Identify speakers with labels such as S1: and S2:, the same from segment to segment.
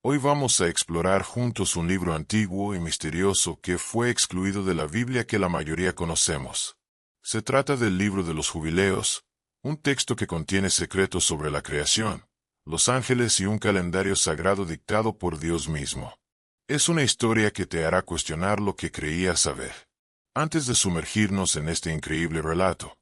S1: Hoy vamos a explorar juntos un libro antiguo y misterioso que fue excluido de la Biblia que la mayoría conocemos. Se trata del libro de los Jubileos, un texto que contiene secretos sobre la creación, los ángeles y un calendario sagrado dictado por Dios mismo. Es una historia que te hará cuestionar lo que creías saber. Antes de sumergirnos en este increíble relato,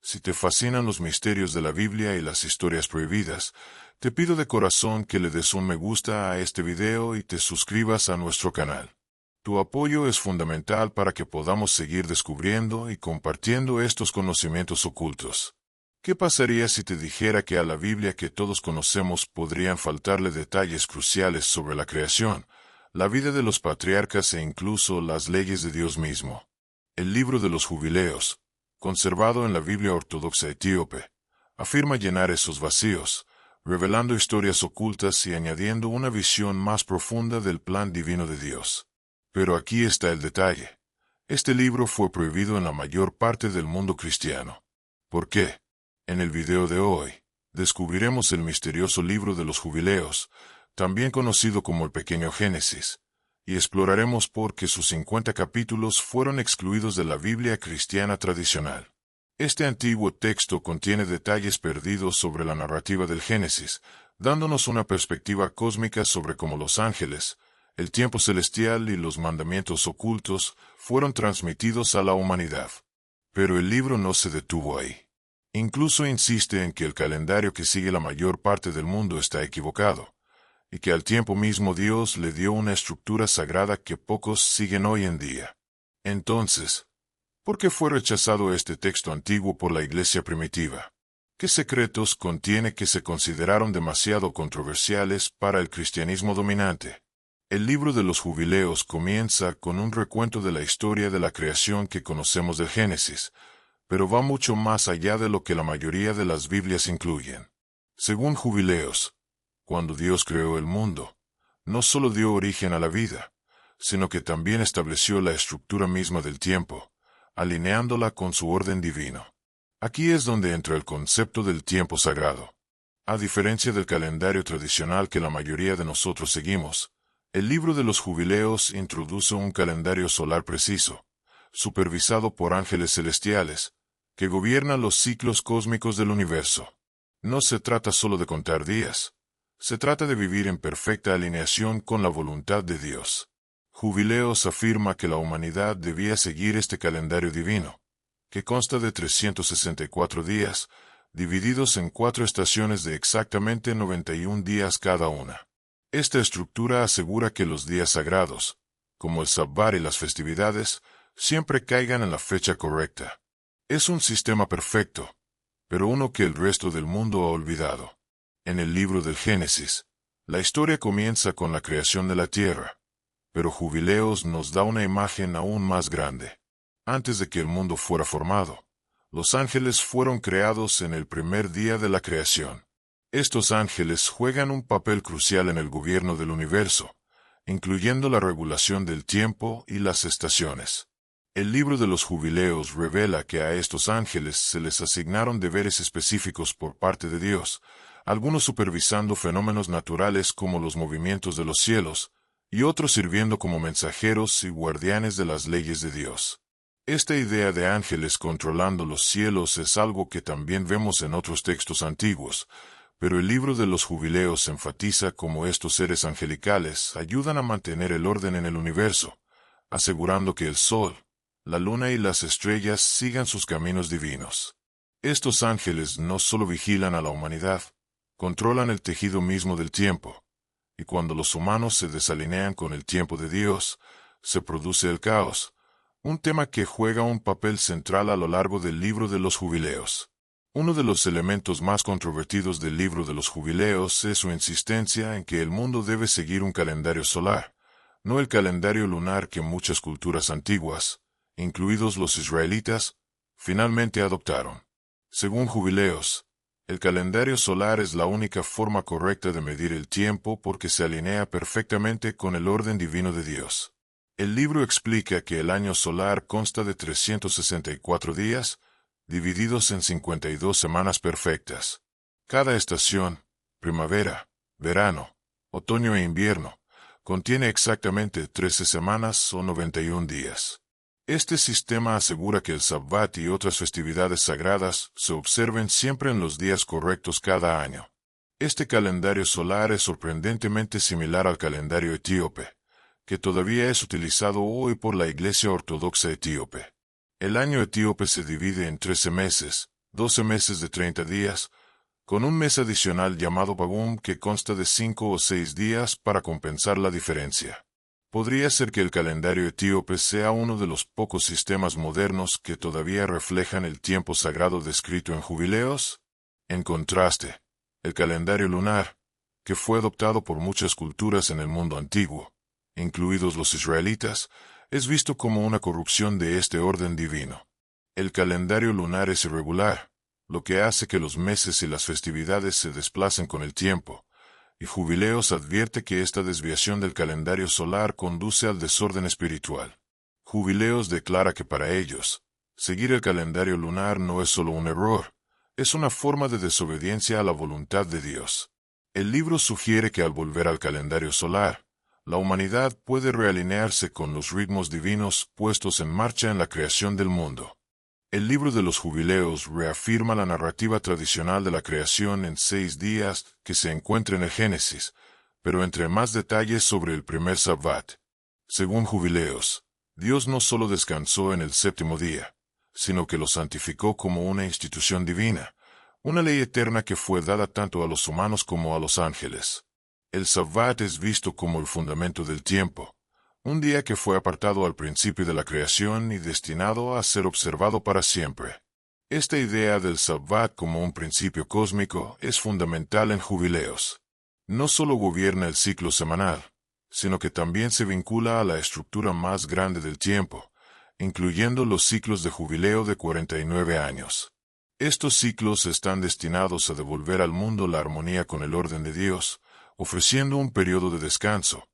S1: si te fascinan los misterios de la Biblia y las historias prohibidas, te pido de corazón que le des un me gusta a este video y te suscribas a nuestro canal. Tu apoyo es fundamental para que podamos seguir descubriendo y compartiendo estos conocimientos ocultos. ¿Qué pasaría si te dijera que a la Biblia que todos conocemos podrían faltarle detalles cruciales sobre la creación, la vida de los patriarcas e incluso las leyes de Dios mismo? El libro de los Jubileos, conservado en la Biblia ortodoxa etíope, afirma llenar esos vacíos, revelando historias ocultas y añadiendo una visión más profunda del plan divino de Dios. Pero aquí está el detalle. Este libro fue prohibido en la mayor parte del mundo cristiano. ¿Por qué? En el video de hoy, descubriremos el misterioso libro de los Jubileos, también conocido como el Pequeño Génesis, y exploraremos por qué sus 50 capítulos fueron excluidos de la Biblia cristiana tradicional. Este antiguo texto contiene detalles perdidos sobre la narrativa del Génesis, dándonos una perspectiva cósmica sobre cómo los ángeles, el tiempo celestial y los mandamientos ocultos fueron transmitidos a la humanidad. Pero el libro no se detuvo ahí. Incluso insiste en que el calendario que sigue la mayor parte del mundo está equivocado, y que al tiempo mismo Dios le dio una estructura sagrada que pocos siguen hoy en día. Entonces, ¿por qué fue rechazado este texto antiguo por la Iglesia primitiva? ¿Qué secretos contiene que se consideraron demasiado controversiales para el cristianismo dominante? El libro de los Jubileos comienza con un recuento de la historia de la creación que conocemos del Génesis, pero va mucho más allá de lo que la mayoría de las Biblias incluyen. Según Jubileos, cuando Dios creó el mundo, no solo dio origen a la vida, sino que también estableció la estructura misma del tiempo, alineándola con su orden divino. Aquí es donde entra el concepto del tiempo sagrado. A diferencia del calendario tradicional que la mayoría de nosotros seguimos, el libro de los Jubileos introduce un calendario solar preciso, supervisado por ángeles celestiales, que gobiernan los ciclos cósmicos del universo. No se trata solo de contar días, se trata de vivir en perfecta alineación con la voluntad de Dios. Jubileos afirma que la humanidad debía seguir este calendario divino, que consta de 364 días, divididos en 4 estaciones de exactamente 91 días cada una. Esta estructura asegura que los días sagrados, como el Sabbat y las festividades, siempre caigan en la fecha correcta. Es un sistema perfecto, pero uno que el resto del mundo ha olvidado. En el libro del Génesis, la historia comienza con la creación de la tierra, pero Jubileos nos da una imagen aún más grande. Antes de que el mundo fuera formado, los ángeles fueron creados en el primer día de la creación. Estos ángeles juegan un papel crucial en el gobierno del universo, incluyendo la regulación del tiempo y las estaciones. El libro de los Jubileos revela que a estos ángeles se les asignaron deberes específicos por parte de Dios, algunos supervisando fenómenos naturales como los movimientos de los cielos, y otros sirviendo como mensajeros y guardianes de las leyes de Dios. Esta idea de ángeles controlando los cielos es algo que también vemos en otros textos antiguos, pero el libro de los Jubileos enfatiza cómo estos seres angelicales ayudan a mantener el orden en el universo, asegurando que el sol, la luna y las estrellas sigan sus caminos divinos. Estos ángeles no solo vigilan a la humanidad, controlan el tejido mismo del tiempo, y cuando los humanos se desalinean con el tiempo de Dios, se produce el caos, un tema que juega un papel central a lo largo del libro de los Jubileos. Uno de los elementos más controvertidos del libro de los Jubileos es su insistencia en que el mundo debe seguir un calendario solar, no el calendario lunar que muchas culturas antiguas, incluidos los israelitas, finalmente adoptaron. Según Jubileos, el calendario solar es la única forma correcta de medir el tiempo porque se alinea perfectamente con el orden divino de Dios. El libro explica que el año solar consta de 364 días, divididos en 52 semanas perfectas. Cada estación, primavera, verano, otoño e invierno, contiene exactamente 13 semanas o 91 días. Este sistema asegura que el Sabbat y otras festividades sagradas se observen siempre en los días correctos cada año. Este calendario solar es sorprendentemente similar al calendario etíope, que todavía es utilizado hoy por la Iglesia Ortodoxa etíope. El año etíope se divide en 13 meses, 12 meses de 30 días, con un mes adicional llamado Pagum que consta de 5 o 6 días para compensar la diferencia. Podría ser que el calendario etíope sea uno de los pocos sistemas modernos que todavía reflejan el tiempo sagrado descrito en Jubileos. En contraste, el calendario lunar, que fue adoptado por muchas culturas en el mundo antiguo, incluidos los israelitas, es visto como una corrupción de este orden divino. El calendario lunar es irregular, lo que hace que los meses y las festividades se desplacen con el tiempo, y Jubileos advierte que esta desviación del calendario solar conduce al desorden espiritual. Jubileos declara que para ellos, seguir el calendario lunar no es solo un error, es una forma de desobediencia a la voluntad de Dios. El libro sugiere que al volver al calendario solar, la humanidad puede realinearse con los ritmos divinos puestos en marcha en la creación del mundo. El libro de los Jubileos reafirma la narrativa tradicional de la creación en 6 días que se encuentra en el Génesis, pero entre más detalles sobre el primer Sabbat. Según Jubileos, Dios no solo descansó en el séptimo día, sino que lo santificó como una institución divina, una ley eterna que fue dada tanto a los humanos como a los ángeles. El Sabbat es visto como el fundamento del tiempo, un día que fue apartado al principio de la creación y destinado a ser observado para siempre. Esta idea del Sabbat como un principio cósmico es fundamental en Jubileos. No solo gobierna el ciclo semanal, sino que también se vincula a la estructura más grande del tiempo, incluyendo los ciclos de jubileo de 49 años. Estos ciclos están destinados a devolver al mundo la armonía con el orden de Dios, ofreciendo un periodo de descanso,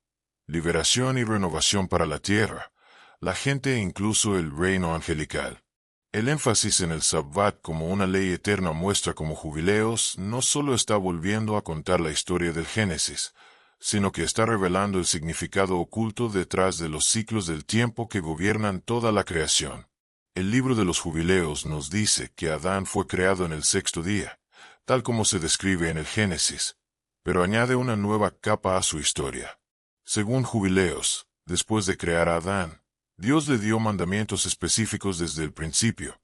S1: liberación y renovación para la tierra, la gente e incluso el reino angelical. El énfasis en el Sabbat como una ley eterna muestra cómo Jubileos no solo está volviendo a contar la historia del Génesis, sino que está revelando el significado oculto detrás de los ciclos del tiempo que gobiernan toda la creación. El libro de los Jubileos nos dice que Adán fue creado en el sexto día, tal como se describe en el Génesis, pero añade una nueva capa a su historia. Según Jubileos, después de crear a Adán, Dios le dio mandamientos específicos desde el principio,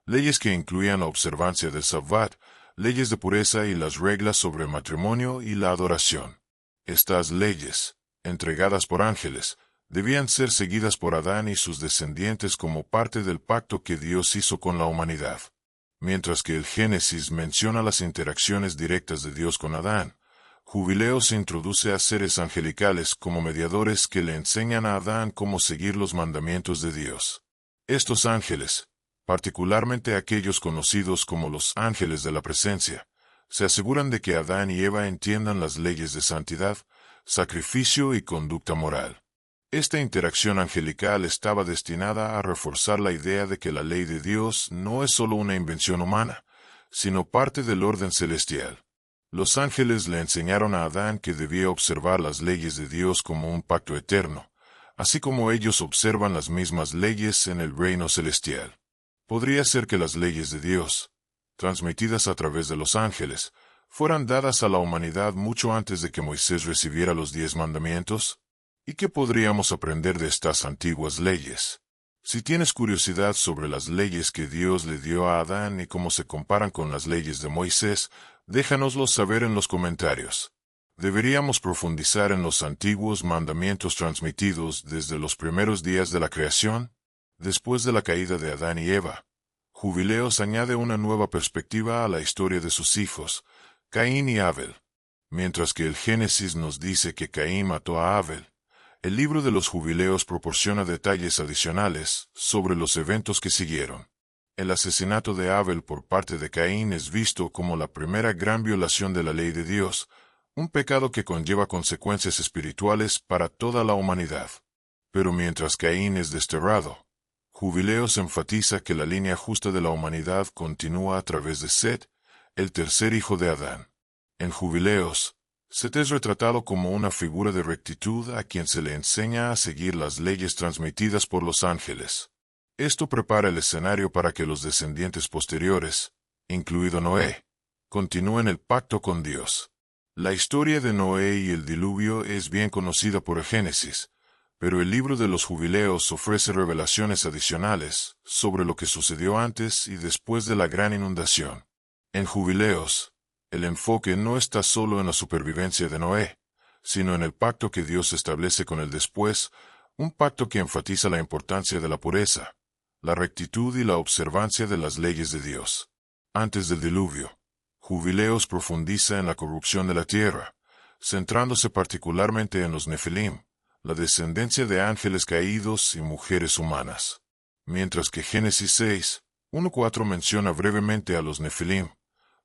S1: leyes que incluían la observancia del Sabbat, leyes de pureza y las reglas sobre matrimonio y la adoración. Estas leyes, entregadas por ángeles, debían ser seguidas por Adán y sus descendientes como parte del pacto que Dios hizo con la humanidad. Mientras que el Génesis menciona las interacciones directas de Dios con Adán, Jubileos introduce a seres angelicales como mediadores que le enseñan a Adán cómo seguir los mandamientos de Dios. Estos ángeles, particularmente aquellos conocidos como los ángeles de la presencia, se aseguran de que Adán y Eva entiendan las leyes de santidad, sacrificio y conducta moral. Esta interacción angelical estaba destinada a reforzar la idea de que la ley de Dios no es solo una invención humana, sino parte del orden celestial. Los ángeles le enseñaron a Adán que debía observar las leyes de Dios como un pacto eterno, así como ellos observan las mismas leyes en el reino celestial. Podría ser que las leyes de Dios, transmitidas a través de los ángeles, fueran dadas a la humanidad mucho antes de que Moisés recibiera los 10 mandamientos. ¿Y qué podríamos aprender de estas antiguas leyes? Si tienes curiosidad sobre las leyes que Dios le dio a Adán y cómo se comparan con las leyes de Moisés, déjanoslo saber en los comentarios. Deberíamos profundizar en los antiguos mandamientos transmitidos desde los primeros días de la creación. Después de la caída de Adán y Eva, Jubileos añade una nueva perspectiva a la historia de sus hijos, Caín y Abel. Mientras que el Génesis nos dice que Caín mató a Abel, el libro de los Jubileos proporciona detalles adicionales sobre los eventos que siguieron. El asesinato de Abel por parte de Caín es visto como la primera gran violación de la ley de Dios, un pecado que conlleva consecuencias espirituales para toda la humanidad. Pero mientras Caín es desterrado, Jubileos enfatiza que la línea justa de la humanidad continúa a través de Set, el tercer hijo de Adán. En Jubileos, Set es retratado como una figura de rectitud a quien se le enseña a seguir las leyes transmitidas por los ángeles. Esto prepara el escenario para que los descendientes posteriores, incluido Noé, continúen el pacto con Dios. La historia de Noé y el diluvio es bien conocida por el Génesis, pero el libro de los Jubileos ofrece revelaciones adicionales sobre lo que sucedió antes y después de la gran inundación. En Jubileos, el enfoque no está solo en la supervivencia de Noé, sino en el pacto que Dios establece con el después, un pacto que enfatiza la importancia de la pureza, la rectitud y la observancia de las leyes de Dios. Antes del diluvio, Jubileos profundiza en la corrupción de la tierra, centrándose particularmente en los Nefilim, la descendencia de ángeles caídos y mujeres humanas. Mientras que Génesis 6, 1-4 menciona brevemente a los Nefilim,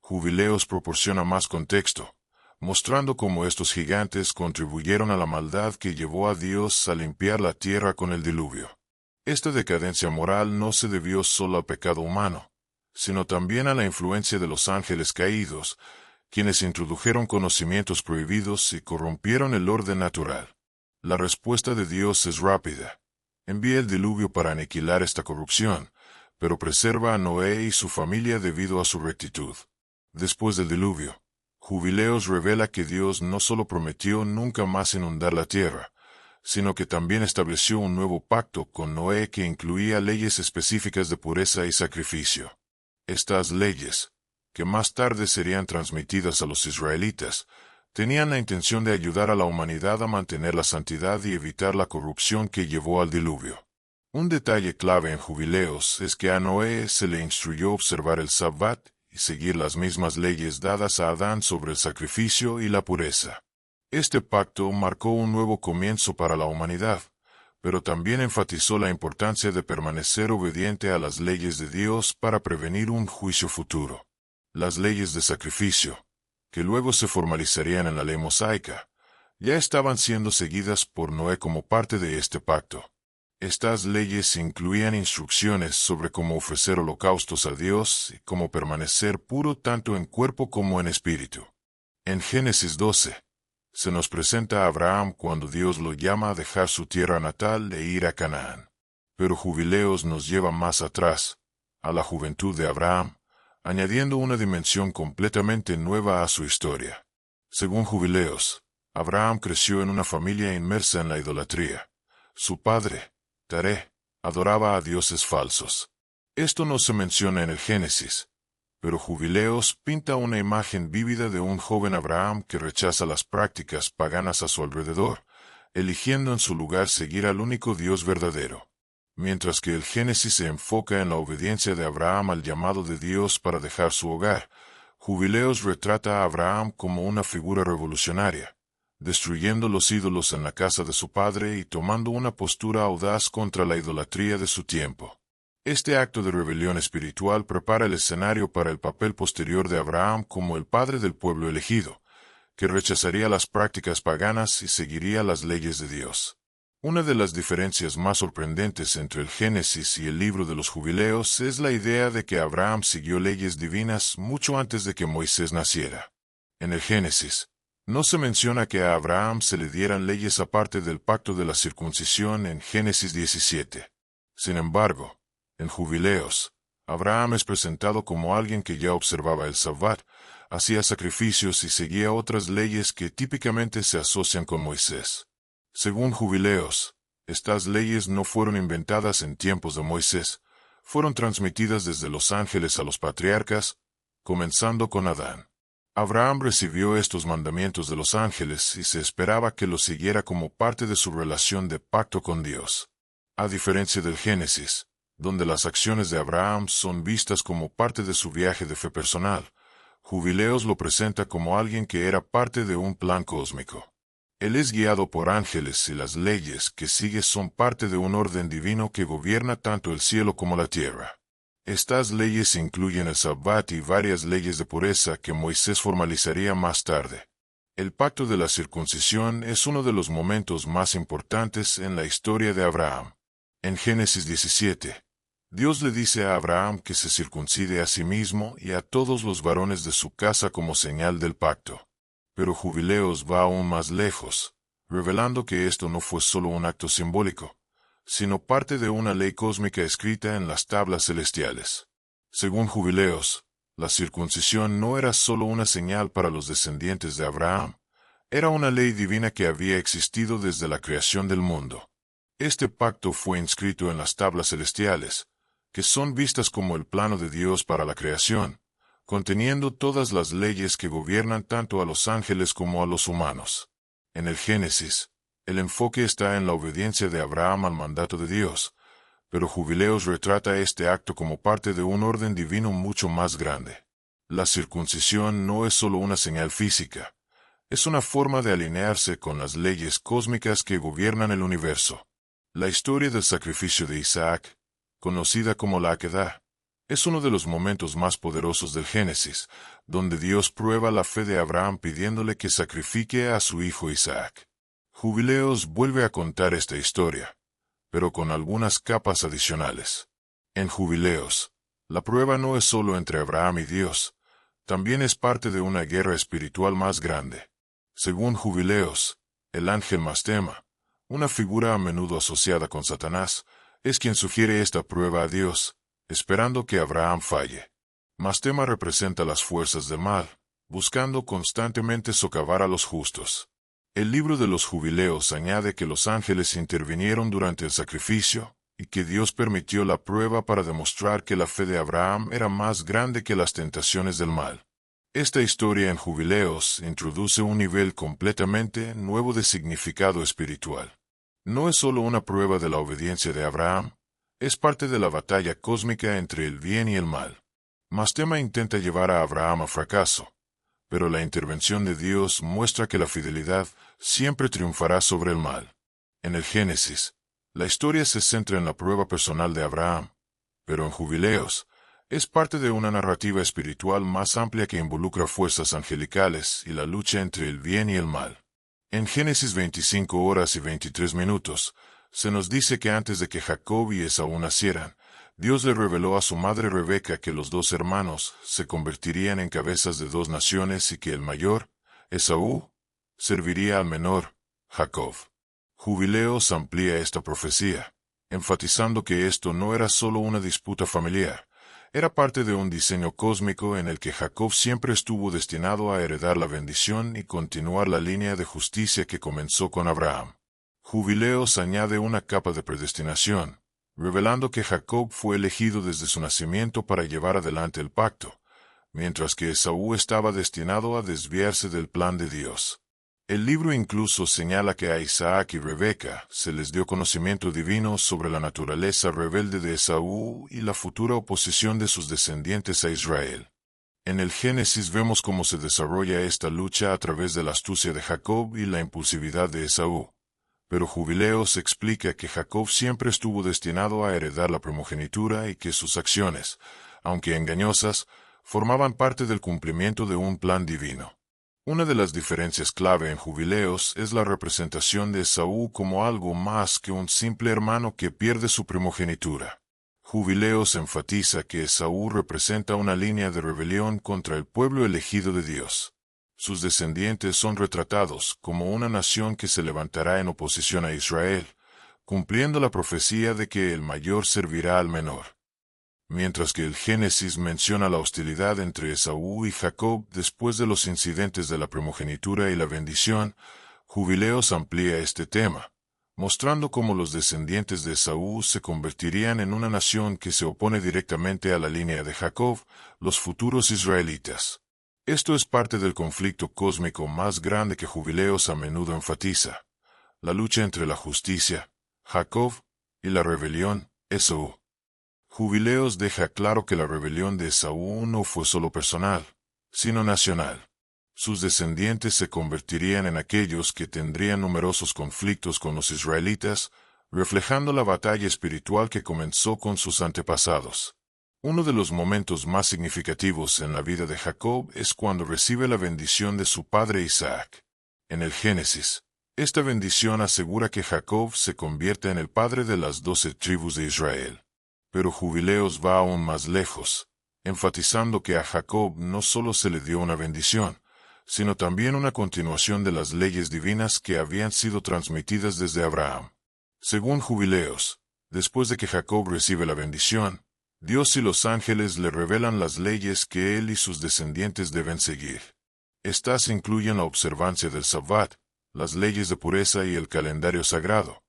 S1: Jubileos proporciona más contexto, mostrando cómo estos gigantes contribuyeron a la maldad que llevó a Dios a limpiar la tierra con el diluvio. Esta decadencia moral no se debió solo al pecado humano, sino también a la influencia de los ángeles caídos, quienes introdujeron conocimientos prohibidos y corrompieron el orden natural. La respuesta de Dios es rápida. Envía el diluvio para aniquilar esta corrupción, pero preserva a Noé y su familia debido a su rectitud. Después del diluvio, Jubileos revela que Dios no solo prometió nunca más inundar la tierra, sino que también estableció un nuevo pacto con Noé que incluía leyes específicas de pureza y sacrificio. Estas leyes, que más tarde serían transmitidas a los israelitas, tenían la intención de ayudar a la humanidad a mantener la santidad y evitar la corrupción que llevó al diluvio. Un detalle clave en Jubileos es que a Noé se le instruyó observar el Sabbat y seguir las mismas leyes dadas a Adán sobre el sacrificio y la pureza. Este pacto marcó un nuevo comienzo para la humanidad, pero también enfatizó la importancia de permanecer obediente a las leyes de Dios para prevenir un juicio futuro. Las leyes de sacrificio, que luego se formalizarían en la ley mosaica, ya estaban siendo seguidas por Noé como parte de este pacto. Estas leyes incluían instrucciones sobre cómo ofrecer holocaustos a Dios y cómo permanecer puro tanto en cuerpo como en espíritu. En Génesis 12, se nos presenta a Abraham cuando Dios lo llama a dejar su tierra natal e ir a Canaán. Pero Jubileos nos lleva más atrás, a la juventud de Abraham, añadiendo una dimensión completamente nueva a su historia. Según Jubileos, Abraham creció en una familia inmersa en la idolatría. Su padre, Taré, adoraba a dioses falsos. Esto no se menciona en el Génesis, pero Jubileos pinta una imagen vívida de un joven Abraham que rechaza las prácticas paganas a su alrededor, eligiendo en su lugar seguir al único Dios verdadero. Mientras que el Génesis se enfoca en la obediencia de Abraham al llamado de Dios para dejar su hogar, Jubileos retrata a Abraham como una figura revolucionaria, destruyendo los ídolos en la casa de su padre y tomando una postura audaz contra la idolatría de su tiempo. Este acto de rebelión espiritual prepara el escenario para el papel posterior de Abraham como el padre del pueblo elegido, que rechazaría las prácticas paganas y seguiría las leyes de Dios. Una de las diferencias más sorprendentes entre el Génesis y el libro de los Jubileos es la idea de que Abraham siguió leyes divinas mucho antes de que Moisés naciera. En el Génesis, no se menciona que a Abraham se le dieran leyes aparte del pacto de la circuncisión en Génesis 17. Sin embargo, en Jubileos, Abraham es presentado como alguien que ya observaba el Sabbat, hacía sacrificios y seguía otras leyes que típicamente se asocian con Moisés. Según Jubileos, estas leyes no fueron inventadas en tiempos de Moisés, fueron transmitidas desde los ángeles a los patriarcas, comenzando con Adán. Abraham recibió estos mandamientos de los ángeles y se esperaba que los siguiera como parte de su relación de pacto con Dios. A diferencia del Génesis, donde las acciones de Abraham son vistas como parte de su viaje de fe personal, Jubileos lo presenta como alguien que era parte de un plan cósmico. Él es guiado por ángeles y las leyes que sigue son parte de un orden divino que gobierna tanto el cielo como la tierra. Estas leyes incluyen el Sabbat y varias leyes de pureza que Moisés formalizaría más tarde. El pacto de la circuncisión es uno de los momentos más importantes en la historia de Abraham. En Génesis 17, Dios le dice a Abraham que se circuncide a sí mismo y a todos los varones de su casa como señal del pacto. Pero Jubileos va aún más lejos, revelando que esto no fue solo un acto simbólico, sino parte de una ley cósmica escrita en las tablas celestiales. Según Jubileos, la circuncisión no era solo una señal para los descendientes de Abraham, era una ley divina que había existido desde la creación del mundo. Este pacto fue inscrito en las tablas celestiales, que son vistas como el plano de Dios para la creación, conteniendo todas las leyes que gobiernan tanto a los ángeles como a los humanos. En el Génesis, el enfoque está en la obediencia de Abraham al mandato de Dios, pero Jubileos retrata este acto como parte de un orden divino mucho más grande. La circuncisión no es solo una señal física, es una forma de alinearse con las leyes cósmicas que gobiernan el universo. La historia del sacrificio de Isaac, conocida como la Akedah, es uno de los momentos más poderosos del Génesis, donde Dios prueba la fe de Abraham pidiéndole que sacrifique a su hijo Isaac. Jubileos vuelve a contar esta historia, pero con algunas capas adicionales. En Jubileos, la prueba no es solo entre Abraham y Dios, también es parte de una guerra espiritual más grande. Según Jubileos, el ángel Mastema, una figura a menudo asociada con Satanás, es quien sugiere esta prueba a Dios, esperando que Abraham falle. Mastema representa las fuerzas del mal, buscando constantemente socavar a los justos. El libro de los Jubileos añade que los ángeles intervinieron durante el sacrificio, y que Dios permitió la prueba para demostrar que la fe de Abraham era más grande que las tentaciones del mal. Esta historia en Jubileos introduce un nivel completamente nuevo de significado espiritual. No es solo una prueba de la obediencia de Abraham, es parte de la batalla cósmica entre el bien y el mal. Mastema intenta llevar a Abraham a fracaso, pero la intervención de Dios muestra que la fidelidad siempre triunfará sobre el mal. En el Génesis, la historia se centra en la prueba personal de Abraham, pero en Jubileos, es parte de una narrativa espiritual más amplia que involucra fuerzas angelicales y la lucha entre el bien y el mal. En Génesis 25 horas y 23 minutos, se nos dice que antes de que Jacob y Esaú nacieran, Dios le reveló a su madre Rebeca que los dos hermanos se convertirían en cabezas de dos naciones y que el mayor, Esaú, serviría al menor, Jacob. Jubileos amplía esta profecía, enfatizando que esto no era solo una disputa familiar, era parte de un diseño cósmico en el que Jacob siempre estuvo destinado a heredar la bendición y continuar la línea de justicia que comenzó con Abraham. Jubileos añade una capa de predestinación, revelando que Jacob fue elegido desde su nacimiento para llevar adelante el pacto, mientras que Esaú estaba destinado a desviarse del plan de Dios. El libro incluso señala que a Isaac y Rebeca se les dio conocimiento divino sobre la naturaleza rebelde de Esaú y la futura oposición de sus descendientes a Israel. En el Génesis vemos cómo se desarrolla esta lucha a través de la astucia de Jacob y la impulsividad de Esaú. Pero Jubileos explica que Jacob siempre estuvo destinado a heredar la primogenitura y que sus acciones, aunque engañosas, formaban parte del cumplimiento de un plan divino. Una de las diferencias clave en Jubileos es la representación de Esaú como algo más que un simple hermano que pierde su primogenitura. Jubileos enfatiza que Esaú representa una línea de rebelión contra el pueblo elegido de Dios. Sus descendientes son retratados como una nación que se levantará en oposición a Israel, cumpliendo la profecía de que el mayor servirá al menor. Mientras que el Génesis menciona la hostilidad entre Esaú y Jacob después de los incidentes de la primogenitura y la bendición, Jubileos amplía este tema, mostrando cómo los descendientes de Esaú se convertirían en una nación que se opone directamente a la línea de Jacob, los futuros israelitas. Esto es parte del conflicto cósmico más grande que Jubileos a menudo enfatiza, la lucha entre la justicia, Jacob, y la rebelión, Esaú. Jubileos deja claro que la rebelión de Esaú no fue solo personal, sino nacional. Sus descendientes se convertirían en aquellos que tendrían numerosos conflictos con los israelitas, reflejando la batalla espiritual que comenzó con sus antepasados. Uno de los momentos más significativos en la vida de Jacob es cuando recibe la bendición de su padre Isaac. En el Génesis, esta bendición asegura que Jacob se convierte en el padre de las 12 tribus de Israel. Pero Jubileos va aún más lejos, enfatizando que a Jacob no solo se le dio una bendición, sino también una continuación de las leyes divinas que habían sido transmitidas desde Abraham. Según Jubileos, después de que Jacob recibe la bendición, Dios y los ángeles le revelan las leyes que él y sus descendientes deben seguir. Estas incluyen la observancia del Sabbat, las leyes de pureza y el calendario sagrado,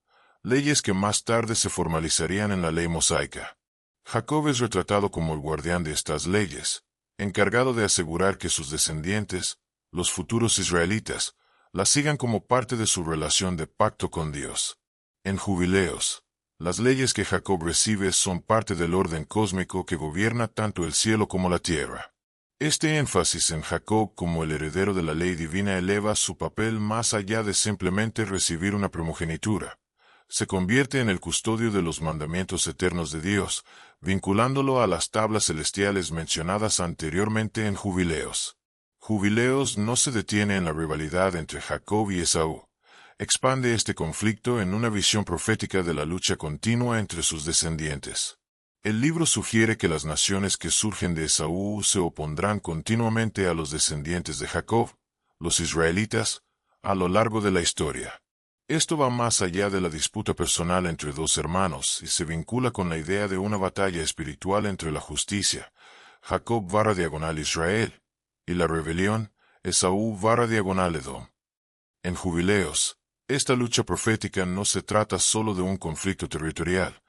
S1: leyes que más tarde se formalizarían en la ley mosaica. Jacob es retratado como el guardián de estas leyes, encargado de asegurar que sus descendientes, los futuros israelitas, las sigan como parte de su relación de pacto con Dios. En Jubileos, las leyes que Jacob recibe son parte del orden cósmico que gobierna tanto el cielo como la tierra. Este énfasis en Jacob como el heredero de la ley divina eleva su papel más allá de simplemente recibir una primogenitura. Se convierte en el custodio de los mandamientos eternos de Dios, vinculándolo a las tablas celestiales mencionadas anteriormente en Jubileos. Jubileos no se detiene en la rivalidad entre Jacob y Esaú. Expande este conflicto en una visión profética de la lucha continua entre sus descendientes. El libro sugiere que las naciones que surgen de Esaú se opondrán continuamente a los descendientes de Jacob, los israelitas, a lo largo de la historia. Esto va más allá de la disputa personal entre dos hermanos y se vincula con la idea de una batalla espiritual entre la justicia, Jacob/Israel, y la rebelión, Esaú/Edom. En Jubileos, esta lucha profética no se trata solo de un conflicto territorial,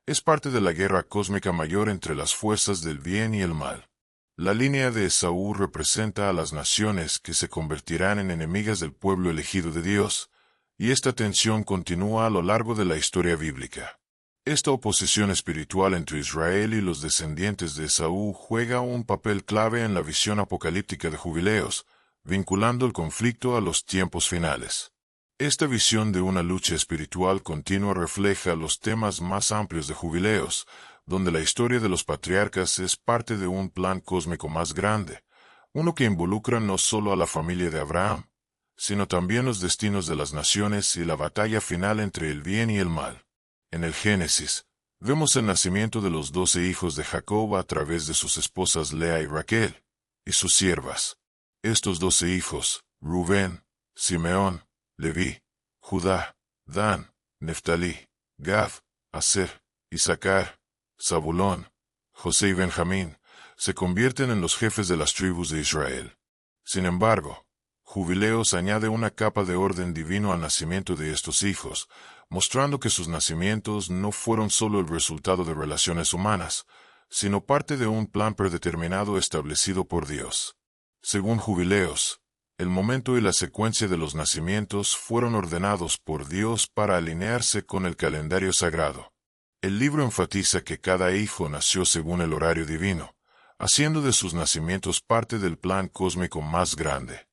S1: es parte de la guerra cósmica mayor entre las fuerzas del bien y el mal. La línea de Esaú representa a las naciones que se convertirán en enemigas del pueblo elegido de Dios, y esta tensión continúa a lo largo de la historia bíblica. Esta oposición espiritual entre Israel y los descendientes de Esaú juega un papel clave en la visión apocalíptica de Jubileos, vinculando el conflicto a los tiempos finales. Esta visión de una lucha espiritual continua refleja los temas más amplios de Jubileos, donde la historia de los patriarcas es parte de un plan cósmico más grande, uno que involucra no solo a la familia de Abraham, sino también los destinos de las naciones y la batalla final entre el bien y el mal. En el Génesis, vemos el nacimiento de los 12 hijos de Jacob a través de sus esposas Lea y Raquel, y sus siervas. Estos 12 hijos, Rubén, Simeón, Leví, Judá, Dan, Neftalí, Gad, Aser, Isaacar, Zabulón, José y Benjamín, se convierten en los jefes de las tribus de Israel. Sin embargo, Jubileos añade una capa de orden divino al nacimiento de estos hijos, mostrando que sus nacimientos no fueron solo el resultado de relaciones humanas, sino parte de un plan predeterminado establecido por Dios. Según Jubileos, el momento y la secuencia de los nacimientos fueron ordenados por Dios para alinearse con el calendario sagrado. El libro enfatiza que cada hijo nació según el horario divino, haciendo de sus nacimientos parte del plan cósmico más grande.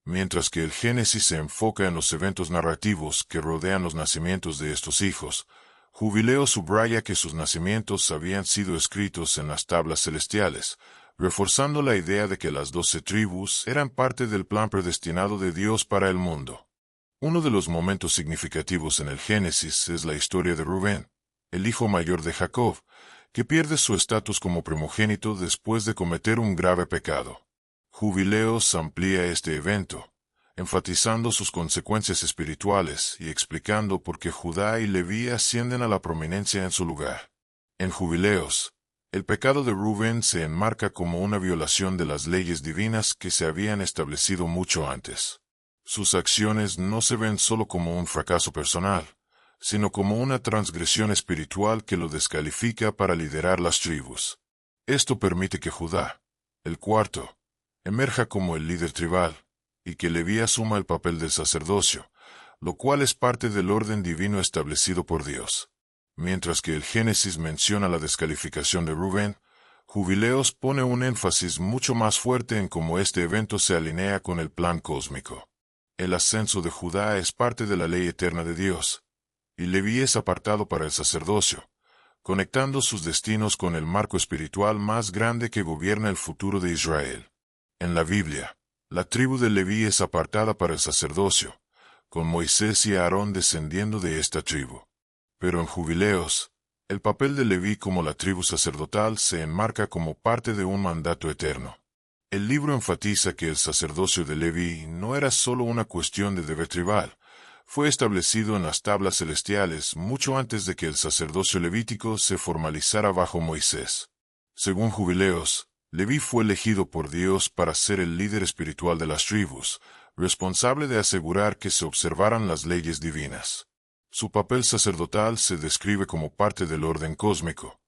S1: Mientras que el Génesis se enfoca en los eventos narrativos que rodean los nacimientos de estos hijos, Jubileo subraya que sus nacimientos habían sido escritos en las tablas celestiales, reforzando la idea de que las 12 tribus eran parte del plan predestinado de Dios para el mundo. Uno de los momentos significativos en el Génesis es la historia de Rubén, el hijo mayor de Jacob, que pierde su estatus como primogénito después de cometer un grave pecado. Jubileos amplía este evento, enfatizando sus consecuencias espirituales y explicando por qué Judá y Leví ascienden a la prominencia en su lugar. En Jubileos, el pecado de Rubén se enmarca como una violación de las leyes divinas que se habían establecido mucho antes. Sus acciones no se ven solo como un fracaso personal, sino como una transgresión espiritual que lo descalifica para liderar las tribus. Esto permite que Judá, el cuarto, emerja como el líder tribal, y que Leví asuma el papel del sacerdocio, lo cual es parte del orden divino establecido por Dios. Mientras que el Génesis menciona la descalificación de Rubén, Jubileos pone un énfasis mucho más fuerte en cómo este evento se alinea con el plan cósmico. El ascenso de Judá es parte de la ley eterna de Dios, y Leví es apartado para el sacerdocio, conectando sus destinos con el marco espiritual más grande que gobierna el futuro de Israel. En la Biblia, la tribu de Leví es apartada para el sacerdocio, con Moisés y Aarón descendiendo de esta tribu. Pero en Jubileos, el papel de Leví como la tribu sacerdotal se enmarca como parte de un mandato eterno. El libro enfatiza que el sacerdocio de Leví no era solo una cuestión de deber tribal. Fue establecido en las tablas celestiales mucho antes de que el sacerdocio levítico se formalizara bajo Moisés. Según Jubileos, Leví fue elegido por Dios para ser el líder espiritual de las tribus, responsable de asegurar que se observaran las leyes divinas. Su papel sacerdotal se describe como parte del orden cósmico,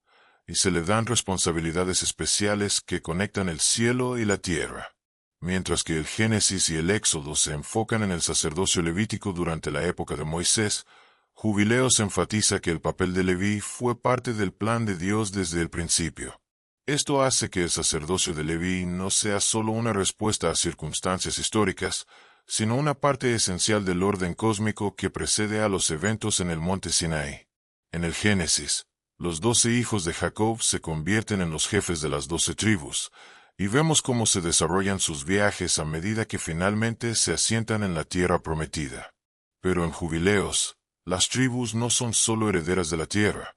S1: y se le dan responsabilidades especiales que conectan el cielo y la tierra. Mientras que el Génesis y el Éxodo se enfocan en el sacerdocio levítico durante la época de Moisés, Jubileos enfatiza que el papel de Leví fue parte del plan de Dios desde el principio. Esto hace que el sacerdocio de Leví no sea solo una respuesta a circunstancias históricas, sino una parte esencial del orden cósmico que precede a los eventos en el monte Sinaí. En el Génesis, los 12 hijos de Jacob se convierten en los jefes de las 12 tribus, y vemos cómo se desarrollan sus viajes a medida que finalmente se asientan en la tierra prometida. Pero en Jubileos, las tribus no son solo herederas de la tierra,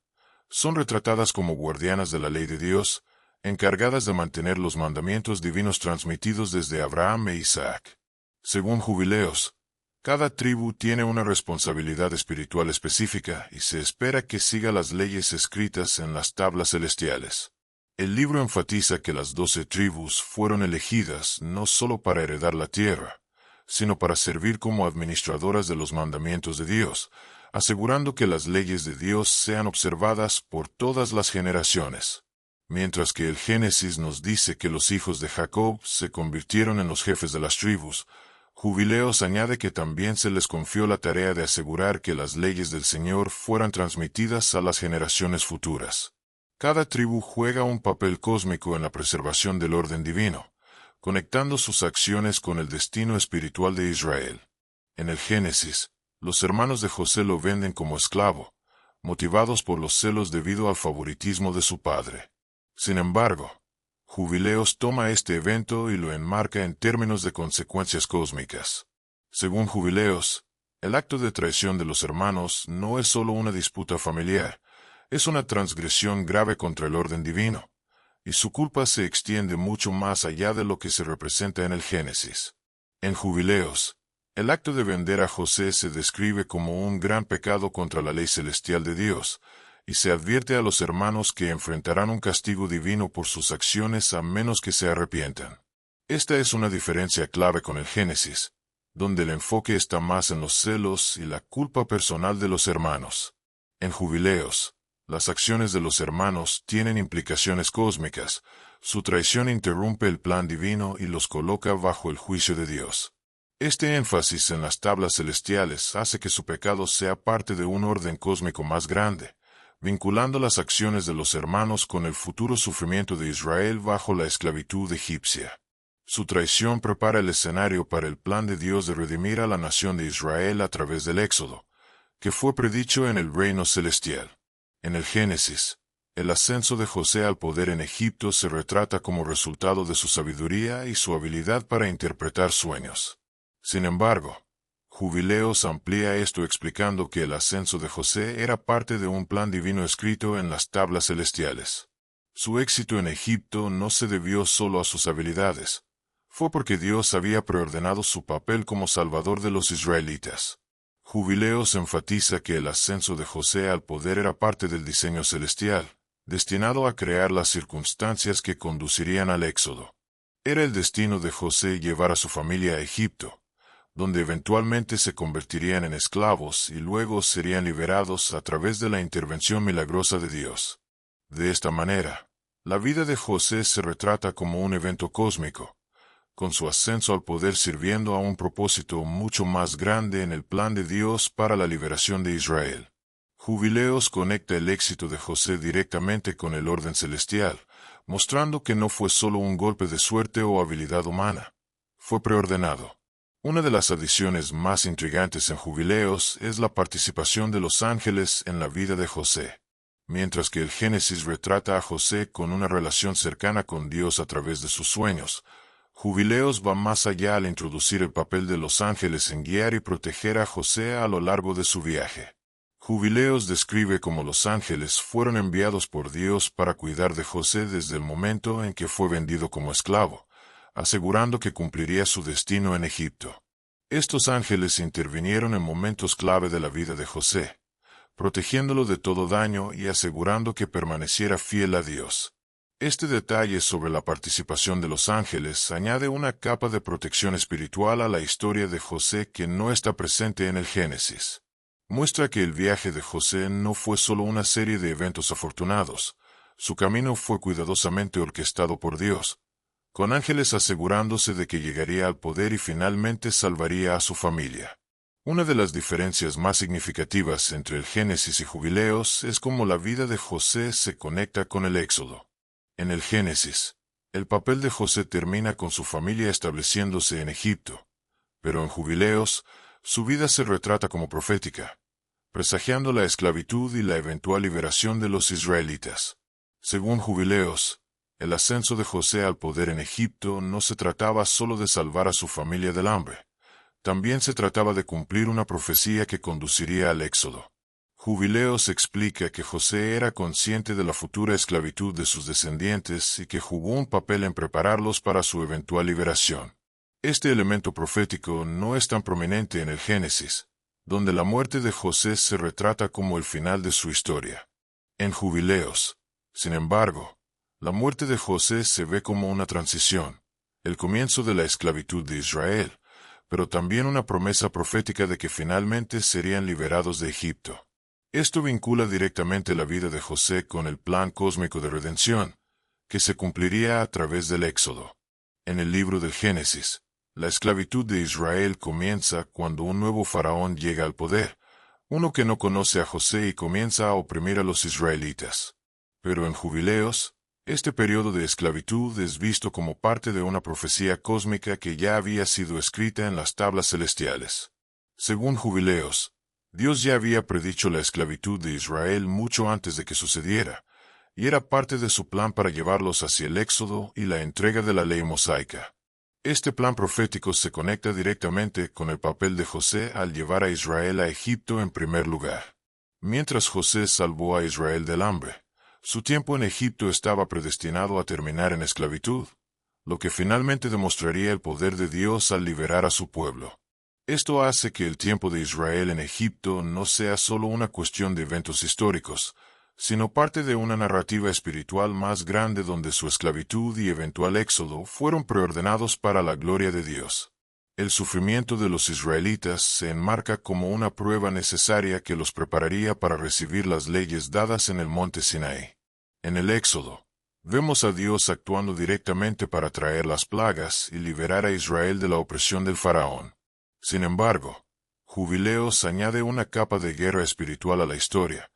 S1: son retratadas como guardianas de la ley de Dios, encargadas de mantener los mandamientos divinos transmitidos desde Abraham e Isaac. Según Jubileos, cada tribu tiene una responsabilidad espiritual específica y se espera que siga las leyes escritas en las tablas celestiales. El libro enfatiza que las 12 tribus fueron elegidas no solo para heredar la tierra, sino para servir como administradoras de los mandamientos de Dios, asegurando que las leyes de Dios sean observadas por todas las generaciones. Mientras que el Génesis nos dice que los hijos de Jacob se convirtieron en los jefes de las tribus, Jubileos añade que también se les confió la tarea de asegurar que las leyes del Señor fueran transmitidas a las generaciones futuras. Cada tribu juega un papel cósmico en la preservación del orden divino, conectando sus acciones con el destino espiritual de Israel. En el Génesis, los hermanos de José lo venden como esclavo, motivados por los celos debido al favoritismo de su padre. Sin embargo, Jubileos toma este evento y lo enmarca en términos de consecuencias cósmicas. Según Jubileos, el acto de traición de los hermanos no es solo una disputa familiar, es una transgresión grave contra el orden divino, y su culpa se extiende mucho más allá de lo que se representa en el Génesis. En Jubileos, el acto de vender a José se describe como un gran pecado contra la ley celestial de Dios, y se advierte a los hermanos que enfrentarán un castigo divino por sus acciones a menos que se arrepientan. Esta es una diferencia clave con el Génesis, donde el enfoque está más en los celos y la culpa personal de los hermanos. En Jubileos, las acciones de los hermanos tienen implicaciones cósmicas, su traición interrumpe el plan divino y los coloca bajo el juicio de Dios. Este énfasis en las tablas celestiales hace que su pecado sea parte de un orden cósmico más grande, vinculando las acciones de los hermanos con el futuro sufrimiento de Israel bajo la esclavitud egipcia. Su traición prepara el escenario para el plan de Dios de redimir a la nación de Israel a través del Éxodo, que fue predicho en el reino celestial. En el Génesis, el ascenso de José al poder en Egipto se retrata como resultado de su sabiduría y su habilidad para interpretar sueños. Sin embargo, Jubileos amplía esto explicando que el ascenso de José era parte de un plan divino escrito en las tablas celestiales. Su éxito en Egipto no se debió solo a sus habilidades, fue porque Dios había preordenado su papel como salvador de los israelitas. Jubileos enfatiza que el ascenso de José al poder era parte del diseño celestial, destinado a crear las circunstancias que conducirían al Éxodo. Era el destino de José llevar a su familia a Egipto, donde eventualmente se convertirían en esclavos y luego serían liberados a través de la intervención milagrosa de Dios. De esta manera, la vida de José se retrata como un evento cósmico, con su ascenso al poder sirviendo a un propósito mucho más grande en el plan de Dios para la liberación de Israel. Jubileos conecta el éxito de José directamente con el orden celestial, mostrando que no fue solo un golpe de suerte o habilidad humana, fue preordenado. Una de las adiciones más intrigantes en Jubileos es la participación de los ángeles en la vida de José. Mientras que el Génesis retrata a José con una relación cercana con Dios a través de sus sueños, Jubileos va más allá al introducir el papel de los ángeles en guiar y proteger a José a lo largo de su viaje. Jubileos describe cómo los ángeles fueron enviados por Dios para cuidar de José desde el momento en que fue vendido como esclavo, asegurando que cumpliría su destino en Egipto. Estos ángeles intervinieron en momentos clave de la vida de José, protegiéndolo de todo daño y asegurando que permaneciera fiel a Dios. Este detalle sobre la participación de los ángeles añade una capa de protección espiritual a la historia de José que no está presente en el Génesis. Muestra que el viaje de José no fue solo una serie de eventos afortunados, su camino fue cuidadosamente orquestado por Dios, con ángeles asegurándose de que llegaría al poder y finalmente salvaría a su familia. Una de las diferencias más significativas entre el Génesis y Jubileos es cómo la vida de José se conecta con el Éxodo. En el Génesis, el papel de José termina con su familia estableciéndose en Egipto, pero en Jubileos, su vida se retrata como profética, presagiando la esclavitud y la eventual liberación de los israelitas. Según Jubileos, el ascenso de José al poder en Egipto no se trataba solo de salvar a su familia del hambre, también se trataba de cumplir una profecía que conduciría al Éxodo. Jubileos explica que José era consciente de la futura esclavitud de sus descendientes y que jugó un papel en prepararlos para su eventual liberación. Este elemento profético no es tan prominente en el Génesis, donde la muerte de José se retrata como el final de su historia. En Jubileos, sin embargo, la muerte de José se ve como una transición, el comienzo de la esclavitud de Israel, pero también una promesa profética de que finalmente serían liberados de Egipto. Esto vincula directamente la vida de José con el plan cósmico de redención, que se cumpliría a través del Éxodo. En el libro del Génesis, la esclavitud de Israel comienza cuando un nuevo faraón llega al poder, uno que no conoce a José y comienza a oprimir a los israelitas. Pero en Jubileos, este periodo de esclavitud es visto como parte de una profecía cósmica que ya había sido escrita en las tablas celestiales. Según Jubileos, Dios ya había predicho la esclavitud de Israel mucho antes de que sucediera, y era parte de su plan para llevarlos hacia el Éxodo y la entrega de la ley mosaica. Este plan profético se conecta directamente con el papel de José al llevar a Israel a Egipto en primer lugar. Mientras José salvó a Israel del hambre, su tiempo en Egipto estaba predestinado a terminar en esclavitud, lo que finalmente demostraría el poder de Dios al liberar a su pueblo. Esto hace que el tiempo de Israel en Egipto no sea solo una cuestión de eventos históricos, sino parte de una narrativa espiritual más grande donde su esclavitud y eventual éxodo fueron preordenados para la gloria de Dios. El sufrimiento de los israelitas se enmarca como una prueba necesaria que los prepararía para recibir las leyes dadas en el monte Sinaí. En el Éxodo, vemos a Dios actuando directamente para traer las plagas y liberar a Israel de la opresión del faraón. Sin embargo, Jubileos añade una capa de guerra espiritual a la historia,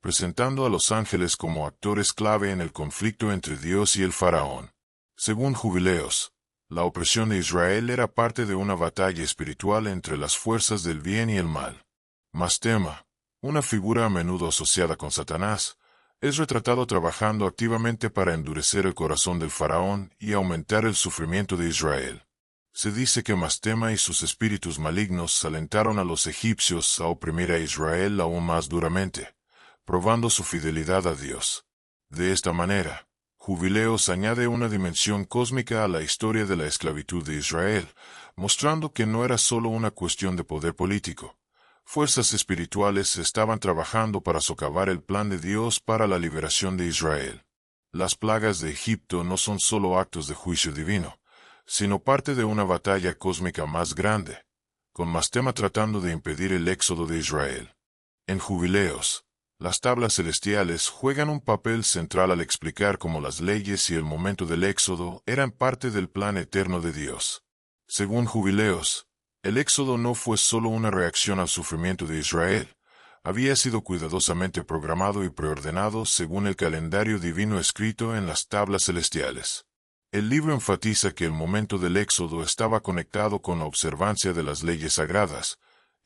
S1: presentando a los ángeles como actores clave en el conflicto entre Dios y el faraón. Según Jubileos, la opresión de Israel era parte de una batalla espiritual entre las fuerzas del bien y el mal. Mastema, una figura a menudo asociada con Satanás, es retratado trabajando activamente para endurecer el corazón del faraón y aumentar el sufrimiento de Israel. Se dice que Mastema y sus espíritus malignos alentaron a los egipcios a oprimir a Israel aún más duramente, probando su fidelidad a Dios. De esta manera, Jubileos añade una dimensión cósmica a la historia de la esclavitud de Israel, mostrando que no era solo una cuestión de poder político. Fuerzas espirituales estaban trabajando para socavar el plan de Dios para la liberación de Israel. Las plagas de Egipto no son solo actos de juicio divino, sino parte de una batalla cósmica más grande, con Mastema tratando de impedir el éxodo de Israel. En Jubileos, las tablas celestiales juegan un papel central al explicar cómo las leyes y el momento del éxodo eran parte del plan eterno de Dios. Según Jubileos, el éxodo no fue solo una reacción al sufrimiento de Israel, había sido cuidadosamente programado y preordenado según el calendario divino escrito en las tablas celestiales. El libro enfatiza que el momento del éxodo estaba conectado con la observancia de las leyes sagradas,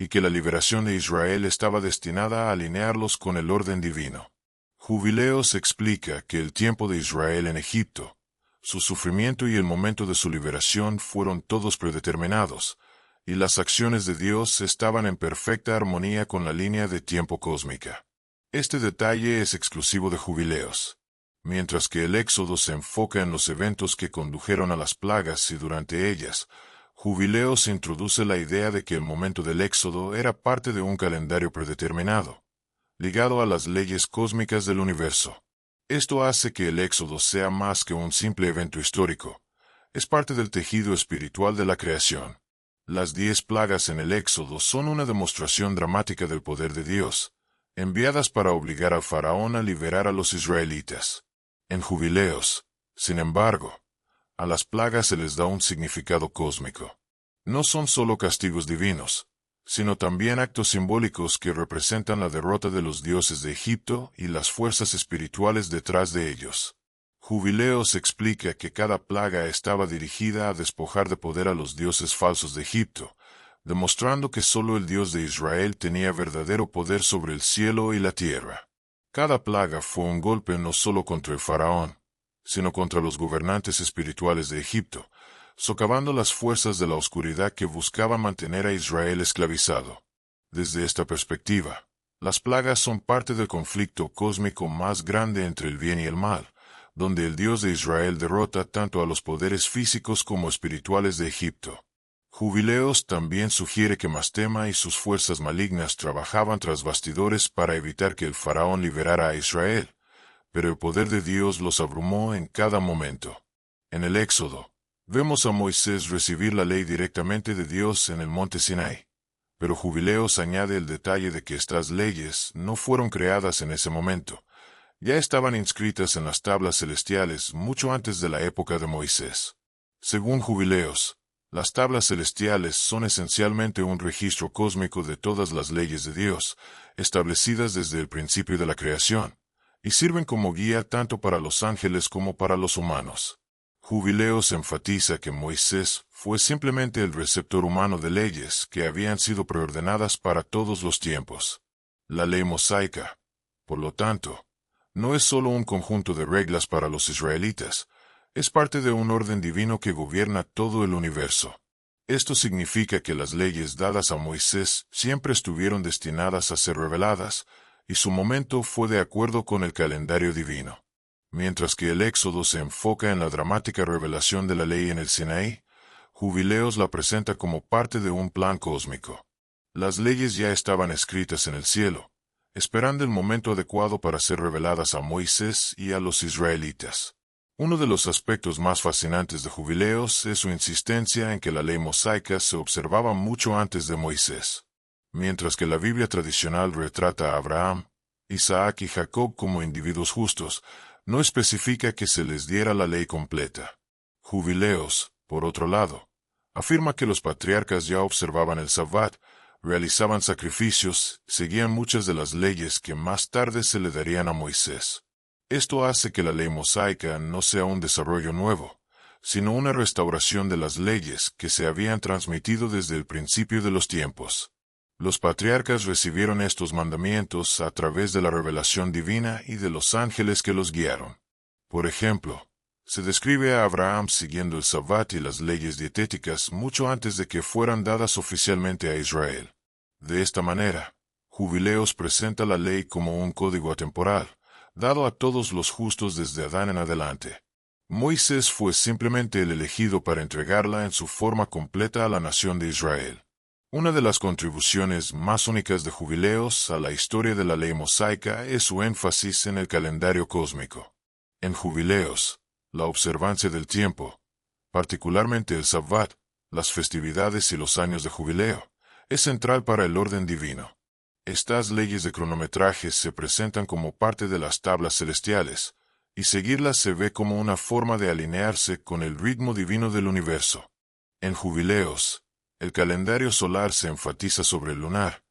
S1: y que la liberación de Israel estaba destinada a alinearlos con el orden divino. Jubileos explica que el tiempo de Israel en Egipto, su sufrimiento y el momento de su liberación fueron todos predeterminados, y las acciones de Dios estaban en perfecta armonía con la línea de tiempo cósmica. Este detalle es exclusivo de Jubileos. Mientras que el Éxodo se enfoca en los eventos que condujeron a las plagas y durante ellas, Jubileos introduce la idea de que el momento del Éxodo era parte de un calendario predeterminado, ligado a las leyes cósmicas del universo. Esto hace que el Éxodo sea más que un simple evento histórico. Es parte del tejido espiritual de la creación. Las 10 plagas en el Éxodo son una demostración dramática del poder de Dios, enviadas para obligar al faraón a liberar a los israelitas. En Jubileos, sin embargo, a las plagas se les da un significado cósmico. No son solo castigos divinos, sino también actos simbólicos que representan la derrota de los dioses de Egipto y las fuerzas espirituales detrás de ellos. Jubileos explica que cada plaga estaba dirigida a despojar de poder a los dioses falsos de Egipto, demostrando que solo el Dios de Israel tenía verdadero poder sobre el cielo y la tierra. Cada plaga fue un golpe no solo contra el faraón, sino contra los gobernantes espirituales de Egipto, socavando las fuerzas de la oscuridad que buscaban mantener a Israel esclavizado. Desde esta perspectiva, las plagas son parte del conflicto cósmico más grande entre el bien y el mal, donde el Dios de Israel derrota tanto a los poderes físicos como espirituales de Egipto. Jubileos también sugiere que Mastema y sus fuerzas malignas trabajaban tras bastidores para evitar que el faraón liberara a Israel, pero el poder de Dios los abrumó en cada momento. En el Éxodo, vemos a Moisés recibir la ley directamente de Dios en el monte Sinai, pero Jubileos añade el detalle de que estas leyes no fueron creadas en ese momento, ya estaban inscritas en las tablas celestiales mucho antes de la época de Moisés. Según Jubileos, las tablas celestiales son esencialmente un registro cósmico de todas las leyes de Dios, establecidas desde el principio de la creación, y sirven como guía tanto para los ángeles como para los humanos. Jubileos enfatiza que Moisés fue simplemente el receptor humano de leyes que habían sido preordenadas para todos los tiempos. La ley mosaica, por lo tanto, no es solo un conjunto de reglas para los israelitas, es parte de un orden divino que gobierna todo el universo. Esto significa que las leyes dadas a Moisés siempre estuvieron destinadas a ser reveladas, y su momento fue de acuerdo con el calendario divino. Mientras que el Éxodo se enfoca en la dramática revelación de la ley en el Sinaí, Jubileos la presenta como parte de un plan cósmico. Las leyes ya estaban escritas en el cielo, esperando el momento adecuado para ser reveladas a Moisés y a los israelitas. Uno de los aspectos más fascinantes de Jubileos es su insistencia en que la ley mosaica se observaba mucho antes de Moisés. Mientras que la Biblia tradicional retrata a Abraham, Isaac y Jacob como individuos justos, no especifica que se les diera la ley completa. Jubileos, por otro lado, afirma que los patriarcas ya observaban el Sabbat, realizaban sacrificios, seguían muchas de las leyes que más tarde se le darían a Moisés. Esto hace que la ley mosaica no sea un desarrollo nuevo, sino una restauración de las leyes que se habían transmitido desde el principio de los tiempos. Los patriarcas recibieron estos mandamientos a través de la revelación divina y de los ángeles que los guiaron. Por ejemplo, se describe a Abraham siguiendo el Sabbat y las leyes dietéticas mucho antes de que fueran dadas oficialmente a Israel. De esta manera, Jubileos presenta la ley como un código atemporal, dado a todos los justos desde Adán en adelante. Moisés fue simplemente el elegido para entregarla en su forma completa a la nación de Israel. Una de las contribuciones más únicas de Jubileos a la historia de la ley mosaica es su énfasis en el calendario cósmico. En Jubileos, la observancia del tiempo, particularmente el Sabbat, las festividades y los años de jubileo, es central para el orden divino. Estas leyes de cronometraje se presentan como parte de las tablas celestiales, y seguirlas se ve como una forma de alinearse con el ritmo divino del universo. En Jubileos, el calendario solar se enfatiza sobre el lunar,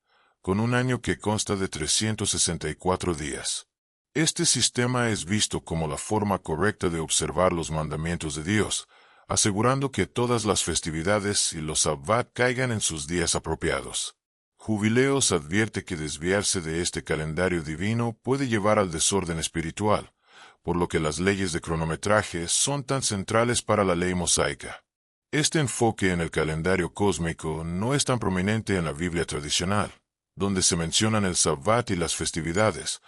S1: con un año que consta de 364 días. Este sistema es visto como la forma correcta de observar los mandamientos de Dios, asegurando que todas las festividades y los Sabbat caigan en sus días apropiados. Jubileos advierte que desviarse de este calendario divino puede llevar al desorden espiritual, por lo que las leyes de cronometraje son tan centrales para la ley mosaica. Este enfoque en el calendario cósmico no es tan prominente en la Biblia tradicional, donde se mencionan el Sabbat y las festividades,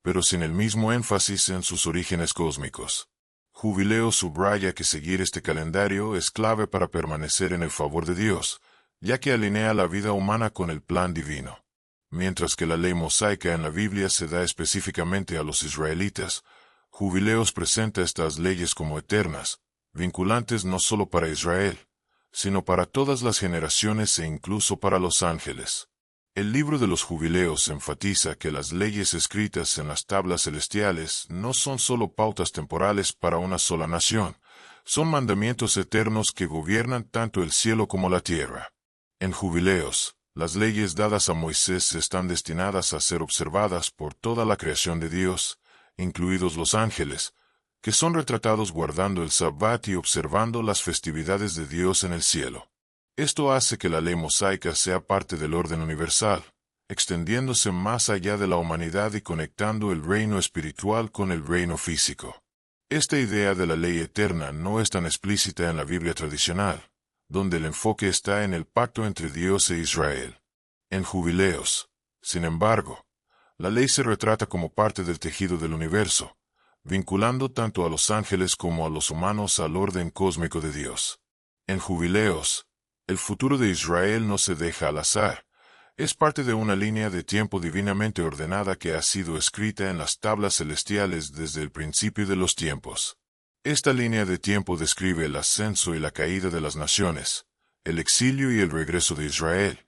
S1: pero sin el mismo énfasis en sus orígenes cósmicos. Jubileo subraya que seguir este calendario es clave para permanecer en el favor de Dios, ya que alinea la vida humana con el plan divino. Mientras que la ley mosaica en la Biblia se da específicamente a los israelitas, Jubileos presenta estas leyes como eternas, vinculantes no solo para Israel, sino para todas las generaciones e incluso para los ángeles. El libro de los Jubileos enfatiza que las leyes escritas en las tablas celestiales no son solo pautas temporales para una sola nación, son mandamientos eternos que gobiernan tanto el cielo como la tierra. En Jubileos, las leyes dadas a Moisés están destinadas a ser observadas por toda la creación de Dios, incluidos los ángeles, que son retratados guardando el Sabbat y observando las festividades de Dios en el cielo. Esto hace que la ley mosaica sea parte del orden universal, extendiéndose más allá de la humanidad y conectando el reino espiritual con el reino físico. Esta idea de la ley eterna no es tan explícita en la Biblia tradicional, donde el enfoque está en el pacto entre Dios e Israel. En Jubileos, sin embargo, la ley se retrata como parte del tejido del universo, vinculando tanto a los ángeles como a los humanos al orden cósmico de Dios. En Jubileos, el futuro de Israel no se deja al azar, es parte de una línea de tiempo divinamente ordenada que ha sido escrita en las tablas celestiales desde el principio de los tiempos. Esta línea de tiempo describe el ascenso y la caída de las naciones, el exilio y el regreso de Israel,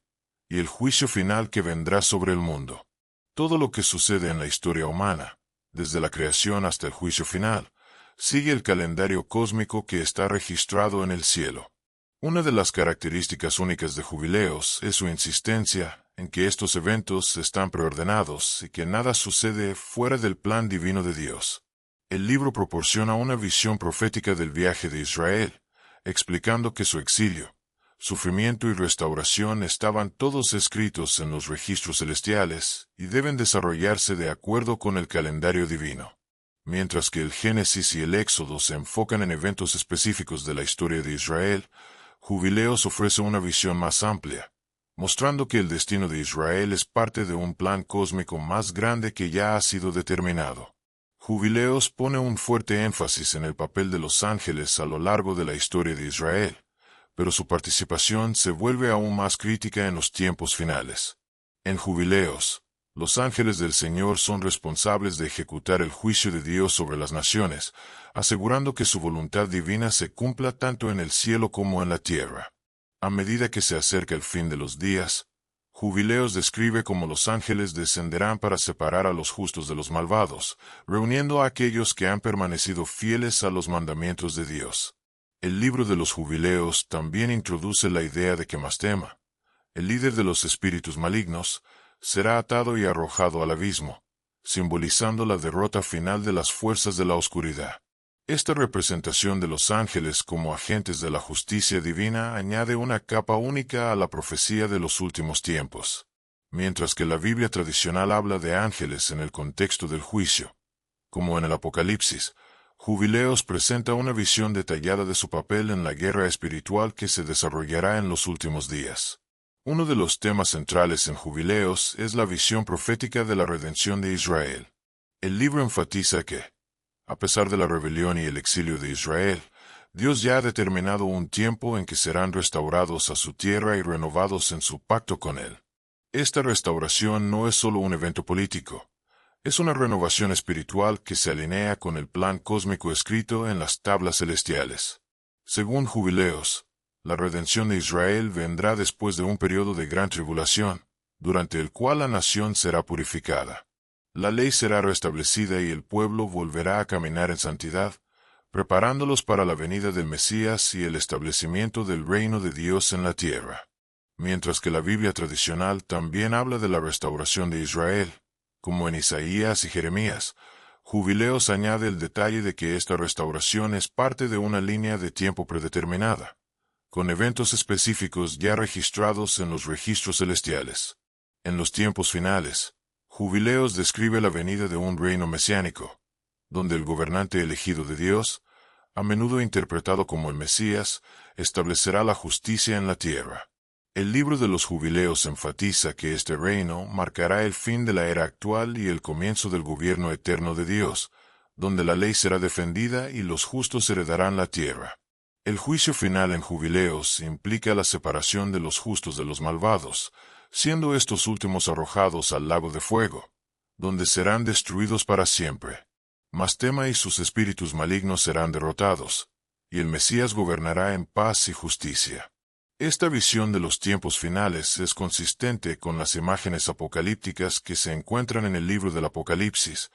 S1: y el juicio final que vendrá sobre el mundo. Todo lo que sucede en la historia humana, desde la creación hasta el juicio final, sigue el calendario cósmico que está registrado en el cielo. Una de las características únicas de Jubileos es su insistencia en que estos eventos están preordenados y que nada sucede fuera del plan divino de Dios. El libro proporciona una visión profética del viaje de Israel, explicando que su exilio, sufrimiento y restauración estaban todos escritos en los registros celestiales y deben desarrollarse de acuerdo con el calendario divino. Mientras que el Génesis y el Éxodo se enfocan en eventos específicos de la historia de Israel, Jubileos ofrece una visión más amplia, mostrando que el destino de Israel es parte de un plan cósmico más grande que ya ha sido determinado. Jubileos pone un fuerte énfasis en el papel de los ángeles a lo largo de la historia de Israel, pero su participación se vuelve aún más crítica en los tiempos finales. En Jubileos, los ángeles del Señor son responsables de ejecutar el juicio de Dios sobre las naciones, asegurando que su voluntad divina se cumpla tanto en el cielo como en la tierra. A medida que se acerca el fin de los días, Jubileos describe cómo los ángeles descenderán para separar a los justos de los malvados, reuniendo a aquellos que han permanecido fieles a los mandamientos de Dios. El libro de los Jubileos también introduce la idea de que Mastema, el líder de los espíritus malignos, será atado y arrojado al abismo, simbolizando la derrota final de las fuerzas de la oscuridad. Esta representación de los ángeles como agentes de la justicia divina añade una capa única a la profecía de los últimos tiempos. Mientras que la Biblia tradicional habla de ángeles en el contexto del juicio, como en el Apocalipsis, Jubileos presenta una visión detallada de su papel en la guerra espiritual que se desarrollará en los últimos días. Uno de los temas centrales en Jubileos es la visión profética de la redención de Israel. El libro enfatiza que, a pesar de la rebelión y el exilio de Israel, Dios ya ha determinado un tiempo en que serán restaurados a su tierra y renovados en su pacto con Él. Esta restauración no es solo un evento político, es una renovación espiritual que se alinea con el plan cósmico escrito en las tablas celestiales. Según Jubileos, la redención de Israel vendrá después de un periodo de gran tribulación, durante el cual la nación será purificada. La ley será restablecida y el pueblo volverá a caminar en santidad, preparándolos para la venida del Mesías y el establecimiento del reino de Dios en la tierra. Mientras que la Biblia tradicional también habla de la restauración de Israel, como en Isaías y Jeremías, Jubileos añade el detalle de que esta restauración es parte de una línea de tiempo predeterminada, con eventos específicos ya registrados en los registros celestiales. En los tiempos finales, Jubileos describe la venida de un reino mesiánico, donde el gobernante elegido de Dios, a menudo interpretado como el Mesías, establecerá la justicia en la tierra. El libro de los jubileos enfatiza que este reino marcará el fin de la era actual y el comienzo del gobierno eterno de Dios, donde la ley será defendida y los justos heredarán la tierra. El juicio final en jubileos implica la separación de los justos de los malvados, siendo estos últimos arrojados al lago de fuego, donde serán destruidos para siempre. Mastema y sus espíritus malignos serán derrotados, y el Mesías gobernará en paz y justicia. Esta visión de los tiempos finales es consistente con las imágenes apocalípticas que se encuentran en el libro del Apocalipsis,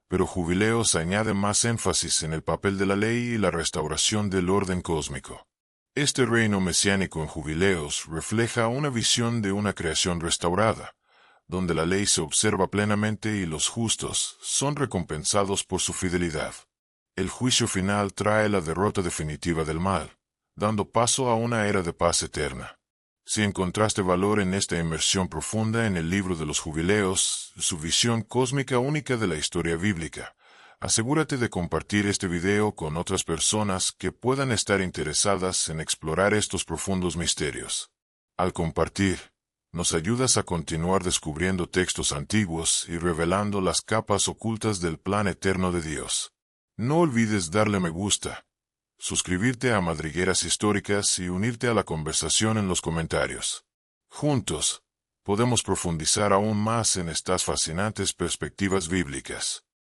S1: pero Jubileos añade más énfasis en el papel de la ley y la restauración del orden cósmico. Este reino mesiánico en Jubileos refleja una visión de una creación restaurada, donde la ley se observa plenamente y los justos son recompensados por su fidelidad. El juicio final trae la derrota definitiva del mal, dando paso a una era de paz eterna. Si encontraste valor en esta inmersión profunda en el libro de los jubileos, su visión cósmica única de la historia bíblica, asegúrate de compartir este video con otras personas que puedan estar interesadas en explorar estos profundos misterios. Al compartir, nos ayudas a continuar descubriendo textos antiguos y revelando las capas ocultas del plan eterno de Dios. No olvides darle me gusta, suscribirte a Madrigueras Históricas y unirte a la conversación en los comentarios. Juntos, podemos profundizar aún más en estas fascinantes perspectivas bíblicas.